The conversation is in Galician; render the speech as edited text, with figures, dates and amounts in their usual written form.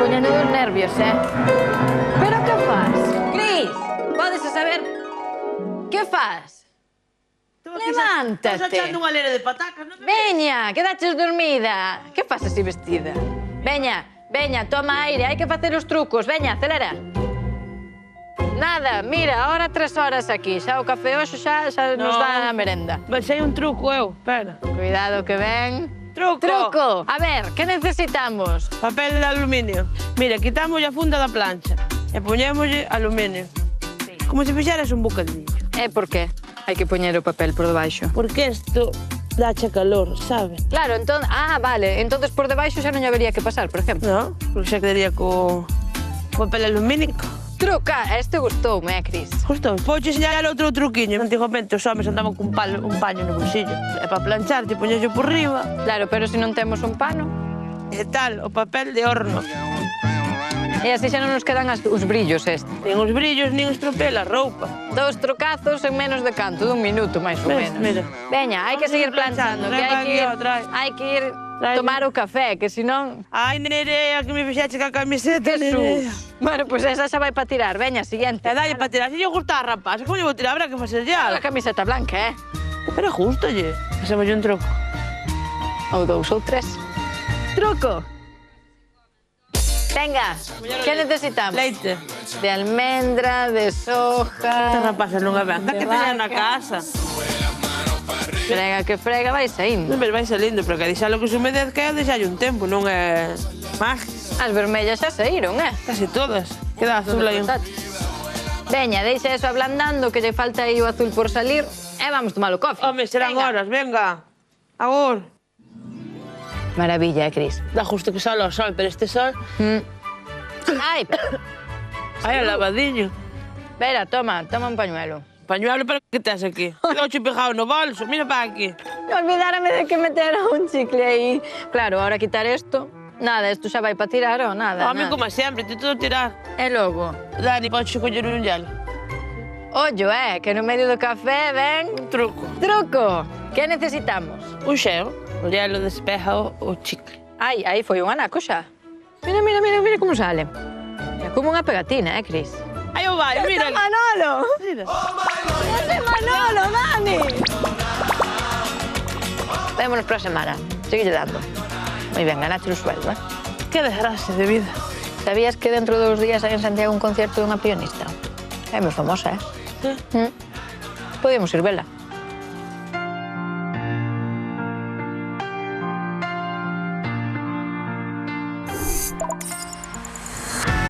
poñendo dos nervios, Pero que faz? Cris, podes saber? Que faz? Levántate. Estás achando unha lera de patacas, non? Veña, quedaches dormida. Que faz así vestida? Veña, toma aire, hai que facer os trucos. Veña, acelera. Nada, mira, ahora 3 horas aquí. Xa o café hoxe xa nos dá a merenda. Baixei un truco eu, espera. Cuidado que ven. Truco! Truco! A ver, que necesitamos? Papel de aluminio. Mira, quitamos a funda da plancha e poñémoslle aluminio. Sí. Como se fixeras un bocadillo. Por qué? Hai que poñer o papel por debaixo. Porque isto dache calor, sabe? Claro, entón... vale. Entonces por debaixo xa non habería que pasar, por exemplo. No, porque xa quedaría co papel alumínico. Truca! Este gustoume, Cris? Justo, podes enseñar outro truquiño. Antigamente os homes andaban cun paño no bolsillo. E para planchar, te poñes por riba. Claro, pero se non temos un pano... E tal, o papel de horno. E así xa non nos quedan os brillos este. Nin os brillos, nin estropela a roupa. 2 trucazos en menos de canto, dun minuto, máis ou menos. Mira. Veña, hai que seguir planchando, que hai que ir tomar o café, que senón... Ai, Nerea, que me fixache ca camiseta, Nerea. Jesús. Bueno, pois esa xa vai para tirar. Veña, siguiente. E dalle para tirar. Se lle gusta a rapaz, como lle vou tirar? Habrá que facer ya. A camiseta blanca, Pero justo, lle. Facemos un truco. Ou 2 ou 3. Truco! Venga, que necesitamos? Leite. De almendra, de soja... Esta rapaza non a ven. Que teña na casa. Frega que frega, vai saindo. Non, pero vai salindo, pero que deixalo que se humedezca é deixalle un tempo, non é mágico. As vermellas xa saíron, Casi todas. Queda azul aí. Veña, deixa eso ablandando, que lle falta aí o azul por salir, e vamos tomar o cofe. Home, serán horas, venga. Agora. Maravilla, Cris? Da justo que sale o sol, pero este sol... Ai, Ai, a lavadiño. espera, toma un pañuelo. Pañuelo, pero que tes aquí? Quedou chupijado no bolso, mira para aquí. Olvidárame de que meter un chicle aí. Claro, ahora quitar esto. Nada, esto xa vai para tirar ou nada. Home, como sempre, te todo tirar. E logo? Dani, podes coller un hielo. Ollo, que no medio do café ven... Un truco. Truco! Que necesitamos? Un xeo. O hielo despeja o chicle. Ai, aí foi un anaco xa. Mira como sale. É como unha pegatina, Cris? Aí o vai, mira. Manolo! Mira. ¡Ese Manolo, Dani! Vémonos para a semana. Sigue dando. Moi ben, ganaste o sueldo, Que desgracia de vida. Sabías que dentro de 2 días hai en Santiago un concerto dunha pianista? É moi famosa, Sí. Podíamos ir vela.